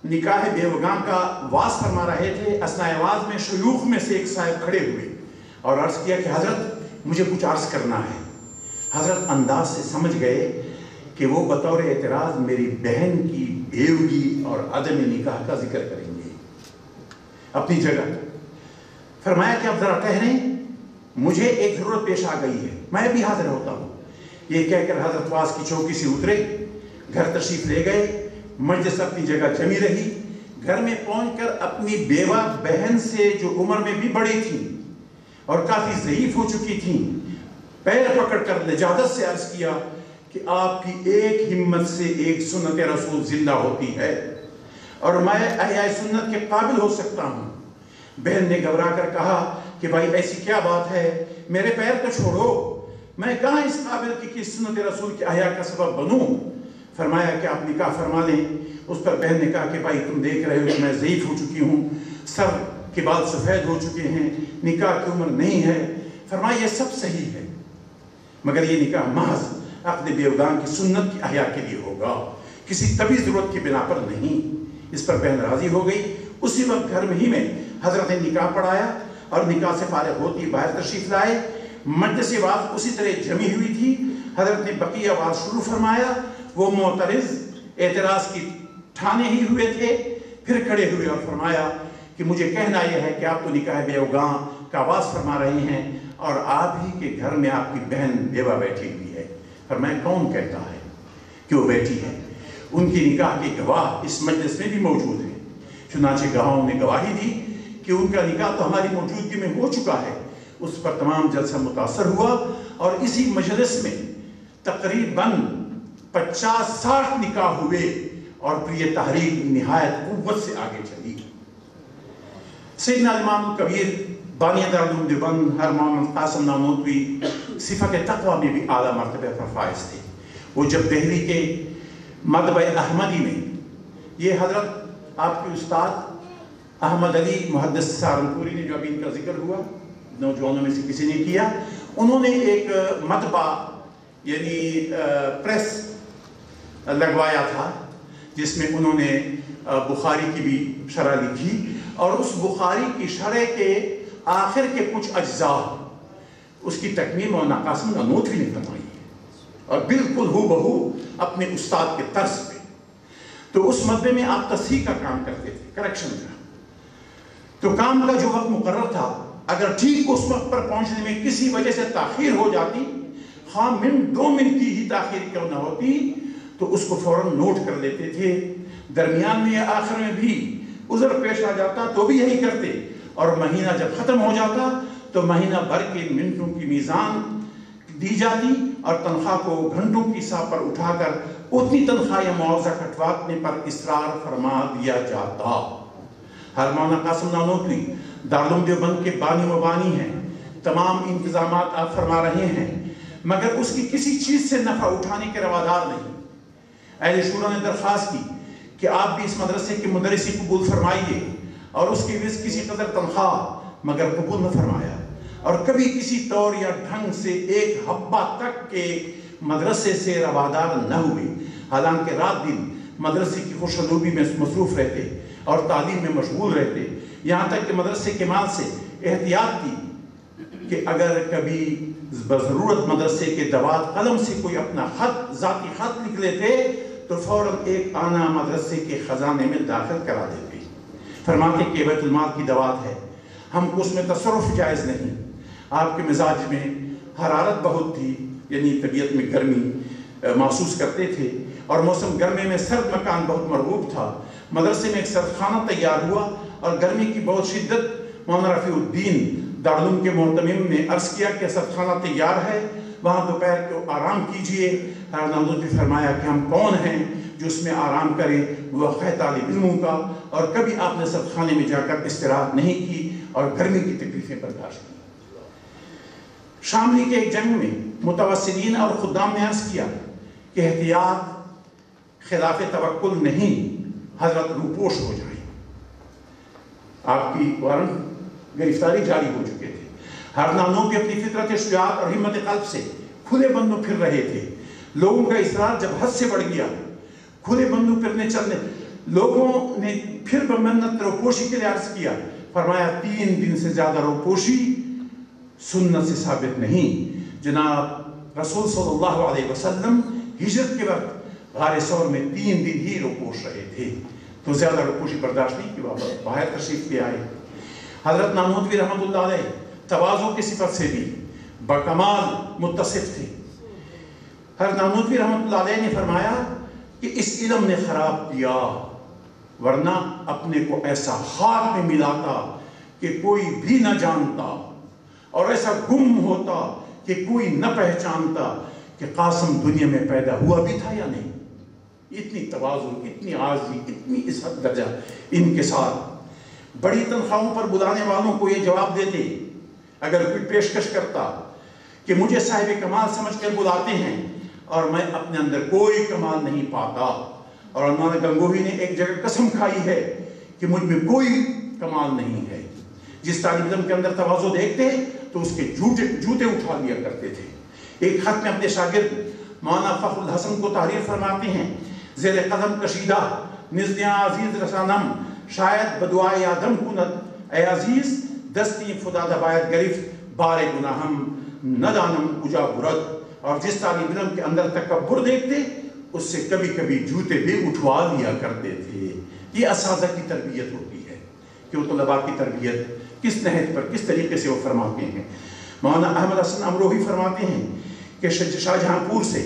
نکاح بیوگاں کا واز فرما رہے تھے. اثناء واز میں شیوخ میں سے ایک صاحب کھڑے ہوئے اور عرض کیا کہ حضرت مجھے کچھ عرض کرنا ہے. حضرت انداز سے سمجھ گئے کہ وہ بطور اعتراض میری بہن کی بیوگی اور عدم نکاح کا ذکر کریں گے. اپنی جگہ فرمایا کہ اب ذرا ٹھہریں، مجھے ایک ضرورت پیش آ گئی ہے، میں بھی حاضر ہوتا ہوں. یہ کہہ کر حضرت واز کی چوکی سے اترے، گھر تشریف لے گئے. مجلس اپنی جگہ جمی رہی. گھر میں پہنچ کر اپنی بیوہ بہن سے جو عمر میں بھی بڑی تھیں اور کافی ضعیف ہو چکی تھیں، پیر پکڑ کر لجاجت سے عرض کیا کہ آپ کی ایک ہمت سے ایک سنت رسول زندہ ہوتی ہے اور میں احیاء سنت کے قابل ہو سکتا ہوں. بہن نے گھبرا کر کہا کہ بھائی ایسی کیا بات ہے، میرے پیر تو چھوڑو، میں کہاں اس قابل کی سنت رسول کے احیاء کا سبب بنوں. فرمایا کہ آپ نکاح فرما لیں. اس پر بہن نے کہا کہ بھائی تم دیکھ رہے ہو کہ میں ضعیف ہو چکی ہوں، سر کے بال سفید ہو چکے ہیں، نکاح کی عمر نہیں ہے. فرمایا یہ سب صحیح ہے مگر یہ نکاح محض عقد بیوگان کی سنت کی احیاء کے لیے ہوگا، کسی طبی ضرورت کی بنا پر نہیں. اس پر بہن راضی ہو گئی. اسی وقت گھر میں ہی میں حضرت نے نکاح پڑھایا اور نکاح سے فارغ ہوتی باہر تشریف لائے. مجلس واز اسی طرح جمی ہوئی تھی. حضرت نے بقیہ واز شروع فرمایا. وہ معترض اعتراض کی ٹھانے ہی ہوئے تھے، پھر کھڑے ہوئے اور فرمایا کہ مجھے کہنا یہ ہے کہ آپ تو نکاح بیوگاں کا آواز فرما رہے ہیں اور آپ ہی کے گھر میں آپ کی بہن بیوہ بیٹھی ہوئی ہے. فرمایا کون کہتا ہے کہ وہ بیٹھی ہے؟ ان کی نکاح کے گواہ اس مجلس میں بھی موجود ہیں. چنانچہ گواہوں نے گواہی دی کہ ان کا نکاح تو ہماری موجودگی میں ہو چکا ہے. اس پر تمام جلسہ متاثر ہوا اور اسی مجلس میں تقریباً 50-60 نکاح ہوئے اور پھر یہ تحریک نہایت قوت سے آگے چلی. سیدنا امام الکبیر بانی دارالعلوم دیوبند حضرت محمد قاسم نانوتوی صفت تقوی میں بھی اعلیٰ مرتبہ پر فائز تھے. وہ جب دہلی کے مدبع احمدی میں، یہ حضرت آپ کے استاد احمد علی محدث سہارنپوری نے جو ابھی ان کا ذکر ہوا، نوجوانوں میں سے کسی نے کیا، انہوں نے ایک مطبع یعنی پریس لگوایا تھا جس میں انہوں نے بخاری کی بھی شرح لکھی اور اس بخاری کی شرح کے آخر کے کچھ اجزاء اس کی تکمیل مولانا قاسم نانوتوی نے فرمائی ہے اور بالکل ہو بہو اپنے استاد کے طرز پہ. تو اس مطبع میں آپ تصحیح کا کام کرتے تھے، کریکشن کا. تو کام کا جو وقت مقرر تھا اگر ٹھیک اس وقت پر پہنچنے میں کسی وجہ سے تاخیر ہو جاتی، خواہ منٹ 2 منٹ کی ہی تاخیر کیوں نہ ہوتی، تو اس کو فوراً نوٹ کر لیتے تھے. درمیان میں یا آخر میں بھی عذر پیش آ جاتا تو بھی یہی کرتے اور مہینہ جب ختم ہو جاتا تو مہینہ بھر کے منٹوں کی میزان دی جاتی اور تنخواہ کو گھنٹوں کی حساب پر اٹھا کر اتنی تنخواہ یا معاوضہ کٹوانے پر اصرار فرما دیا جاتا. حضرت مولانا قاسم نانوتوی دارالعلوم دیوبند کے بانی مبانی ہیں، تمام انتظامات آپ فرما رہے ہیں مگر اس کی کسی چیز سے نفع اٹھانے کے روادار نہیں. اہل شورا نے درخواست کی کہ آپ بھی اس مدرسے کے مدرسی قبول فرمائیے اور اس کی وجہ کسی قدر تنخواہ، مگر قبول نہ فرمایا اور کبھی کسی طور یا ڈھنگ سے ایک حبہ تک کے مدرسے سے روادار نہ ہوئے. حالانکہ رات دن مدرسے کی خوشنودی میں مصروف رہتے اور تعلیم میں مشغول رہتے، یہاں تک کہ مدرسے کے مال سے احتیاط کی کہ اگر کبھی بضرورت مدرسے کے دوات قلم سے کوئی اپنا خط، ذاتی خط لکھ لیتے تو فوراً ایک آنا مدرسے کے خزانے میں داخل کرا دیتے. فرماتے کہ بیت المال کی دوات ہے، ہم کو اس میں تصرف جائز نہیں. آپ کے مزاج میں حرارت بہت تھی، یعنی طبیعت میں گرمی محسوس کرتے تھے اور موسم گرمی میں سرد مکان بہت مرغوب تھا. مدرسے میں ایک سرد خانہ تیار ہوا اور گرمی کی بہت شدت. مولانا رفیع الدین دارالعلوم کے محتمم نے عرض کیا کہ سرد خانہ تیار ہے، وہاں دوپہر کو آرام کیجئے. حضرت نانوتوی نے فرمایا کہ ہم کون ہیں جو اس میں آرام کریں، وہ خیر طالب علموں کا. اور کبھی آپ نے سرد خانے میں جا کر استراحت نہیں کی اور گرمی کی تکلیفیں برداشت کی. شاملی کے ایک جنگ میں متوسلین اور خدام نے عرض کیا کہ احتیاط خلاف توکل نہیں، حضرت روپوش ہو جائیں. آپ کی وارنٹ گرفتاری جاری ہو چکے تھے. حضرت نانوتوی اپنی فطرت شجاعت اور ہمت قلب سے کھلے بندوں پھر رہے تھے. لوگوں کا اصرار جب حد سے بڑھ گیا, کھلے بندوں پھرنے چلنے, لوگوں نے پھر منت روپوشی کے لیے عرض کیا. فرمایا 3 دن سے زیادہ روپوشی سنت سے ثابت نہیں. جناب رسول صلی اللہ علیہ وسلم ہجرت کے وقت غار ثور میں 3 دن ہی روپوش رہے تھے, تو زیادہ روپوشی برداشت نہیں کی, واپس باہر تشریف لے آئے. حضرت نانوتوی رحمۃ اللہ علیہ تواضع کی صفت سے بھی بکمال متصف تھے. حضرت نانوتوی رحمۃ اللہ علیہ نے فرمایا کہ اس علم نے خراب کیا, ورنہ اپنے کو ایسا خاک میں ملاتا کہ کوئی بھی نہ جانتا, اور ایسا گم ہوتا کہ کوئی نہ پہچانتا کہ قاسم دنیا میں پیدا ہوا بھی تھا یا نہیں. اتنی تواضع, اتنی عاجزی, اتنی اس حد درجہ ان کے ساتھ. بڑی تنخواہوں پر بلانے والوں کو یہ جواب دیتے, اگر کوئی پیشکش کرتا کہ مجھے صاحب کمال سمجھ کر بلاتے ہیں اور میں اپنے اندر کوئی کمال نہیں پاتا, اور علامہ گنگوہی نے ایک جگہ قسم کھائی ہے کہ مجھ میں کوئی کمال نہیں ہے. جس طالب علم کے اندر تواضع دیکھتے تو اس کے جوتے اٹھا لیا کرتے تھے. ایک خط میں اپنے شاگرد مولانا فخر الحسن کو تحریر فرماتے ہیں, زیر قدم کشیدہ نزدیاں عزیز رسانم شاید بدعائے آدم کند اے عزیز دستی خدا دبایت گرفت بار گناہم ندانم کجا برد. اور جس طالب علم کے اندر تکبر دیکھتے اس سے کبھی کبھی جوتے بھی اٹھوا لیا کرتے تھے. یہ اساتذہ کی تربیت ہوتی ہے کہ وہ طلباء کی تربیت کس نہج پر کس طریقے سے وہ فرماتے ہیں. مولانا احمد حسن امروہی فرماتے ہیں کہ شاہجہاں پور سے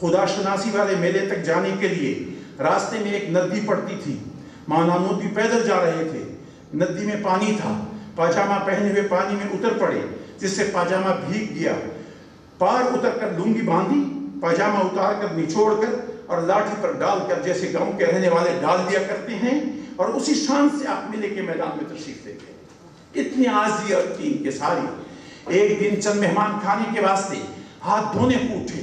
خدا شناسی والے میلے تک جانے کے لیے راستے میں ایک ندی پڑتی تھی. مولانا نانوتوی پیدل جا رہے تھے, ندی میں پانی تھا, پاجامہ پہنے ہوئے پانی میں اتر پڑے جس سے پاجامہ بھیگ گیا. پار اتر کر لنگی باندھی, پاجامہ اتار کر نچوڑ کر اور لاٹھی پر ڈال کر جیسے گاؤں کے رہنے والے ڈال دیا کرتے ہیں, اور اسی شان سے آپ میلے کے میدان میں تشریف لے گئے. اتنی عاجزی تھی ان کے ساری. ایک دن چند مہمان کھانے کے واسطے ہاتھ دھونے کو اٹھے,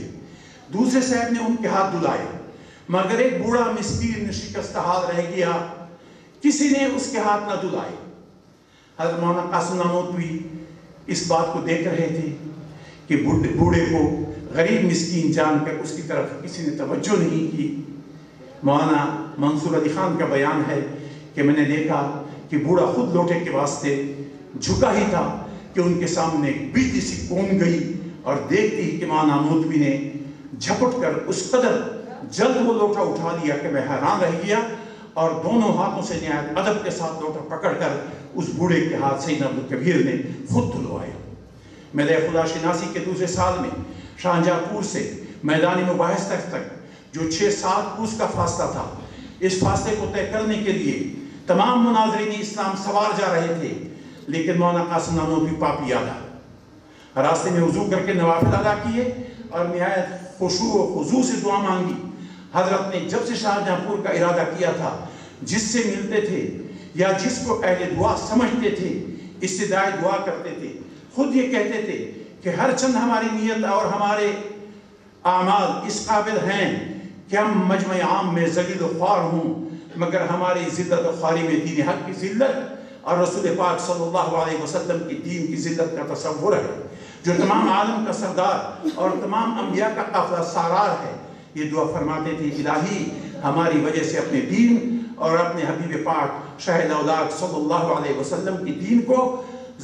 دوسرے صاحب نے ان کے ہاتھ دھلائے, مگر ایک بوڑھا مسکین شکستہ حال رہ گیا, کسی نے اس کے ہاتھ نہ دھلائے. حضرت مولانا قاسم نانوتوی اس بات کو دیکھ رہے تھے کہ بوڑھے کو غریب مسکین جان کر اس کی طرف کسی نے توجہ نہیں کی. مولانا منصور علی خان کا بیان ہے کہ میں نے دیکھا کہ بوڑھا خود لوٹے کے واسطے جھکا ہی تھا کہ ان کے سامنے بجلی سی کون گئی, اور دیکھتے ہی کہ مولانا نانوتوی نے جھپٹ کر اس قدر جلد وہ لوٹا اٹھا لیا کہ میں حیران رہ گیا, اور دونوں ہاتھوں سے نہایت ادب کے ساتھ لوٹا پکڑ کر اس بوڑھے کے ہاتھ سید عبدالکبیر نے خود دھلوایا. میرے خدا شناسی کے دوسرے سال میں شاہجہاں پور سے میدان مباحث تک جو 6-7 کوس کا فاصلہ تھا, اس فاصلے کو طے کرنے کے لیے تمام مناظرین اسلام سوار جا رہے تھے, لیکن مولانا قاسم نانوتوی پاپی آدھا راستے میں وضو کر کے نوافل ادا کیے اور نہایت خشوع و خضوع سے دعا مانگی. حضرت نے جب سے شاہجہاں پور کا ارادہ کیا تھا, جس سے ملتے تھے یا جس کو اہل دعا سمجھتے تھے استدعائے دعا کرتے تھے, خود یہ کہتے تھے کہ ہر چند ہماری نیت اور ہمارے اعمال اس قابل ہیں کہ ہم مجمع عام میں ذلیل و خوار ہوں, مگر ہماری ذلت و خواری میں دین حق کی ذلت اور رسول پاک صلی اللہ علیہ وسلم کی دین کی ذلت کا تصور ہے, جو تمام عالم کا سردار اور تمام انبیاء کا قافلہ سالار ہے. یہ دعا فرماتے تھے, الہی ہماری وجہ سے اپنے دین اور اپنے حبیب پاک شاہ الاولاق صلی اللہ علیہ وسلم کی دین کو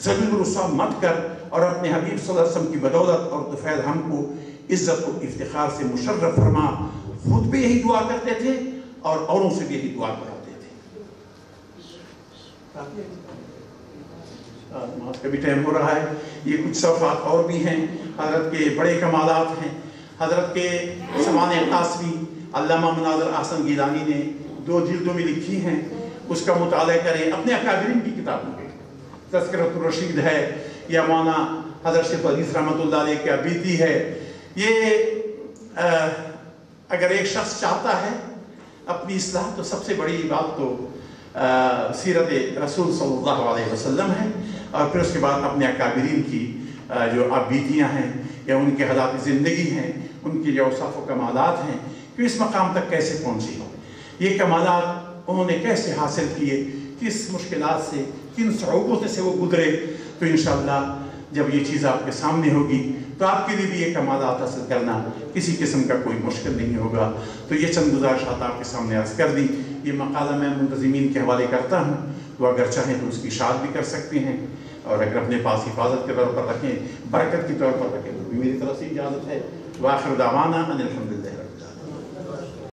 ذلیل و رسوا مت کر, اور اپنے حبیب صلی اللہ علیہ وسلم کی بدولت اور طفیل ہم کو عزت و افتخار سے مشرف فرما. خود بھی یہی دعا کرتے تھے اور اوروں سے بھی یہی دعا کراتے تھے. کبھی ٹائم ہو رہا ہے, یہ کچھ صفحات اور بھی ہیں. حضرت کے بڑے کمالات ہیں. حضرت کے سمان قاسمی علامہ مناظر احسن گیلانی نے 2 جلدوں میں لکھی ہیں, اس کا مطالعہ کریں. اپنے اکابرین کی کتابوں کے تذکرۃ الرشید ہے, یا مولانا حضرت شیخ حدیث رحمۃ اللہ علیہ کی ابیتی ہے. یہ اگر ایک شخص چاہتا ہے اپنی اصلاح, تو سب سے بڑی بات تو سیرت رسول صلی اللہ علیہ وسلم ہے, اور پھر اس کے بعد اپنے اکابرین کی جو ابیتیاں ہیں یا ان کے حالات زندگی ہیں, ان کی جو اوصاف و کمالات ہیں کہ اس مقام تک کیسے پہنچی, یہ کمالات انہوں نے کیسے حاصل کیے, کس مشکلات سے, کن صعوبوں سے وہ گزرے. تو انشاءاللہ جب یہ چیز آپ کے سامنے ہوگی تو آپ کے لیے بھی یہ کمالات حاصل کرنا کسی قسم کا کوئی مشکل نہیں ہوگا۔ تو یہ چند گزارشات آپ کے سامنے عرض کر دی۔ یہ مقالہ میں منتظمین کے حوالے کرتا ہوں، وہ اگر چاہیں تو اس کی اشاعت بھی کر سکتے ہیں، اور اگر اپنے پاس حفاظت کے طور پر رکھیں، برکت کے طور پر رکھیں، تو بھی میری طرف سے اجازت ہے۔ وآخر دعوانا ان الحمدللہ۔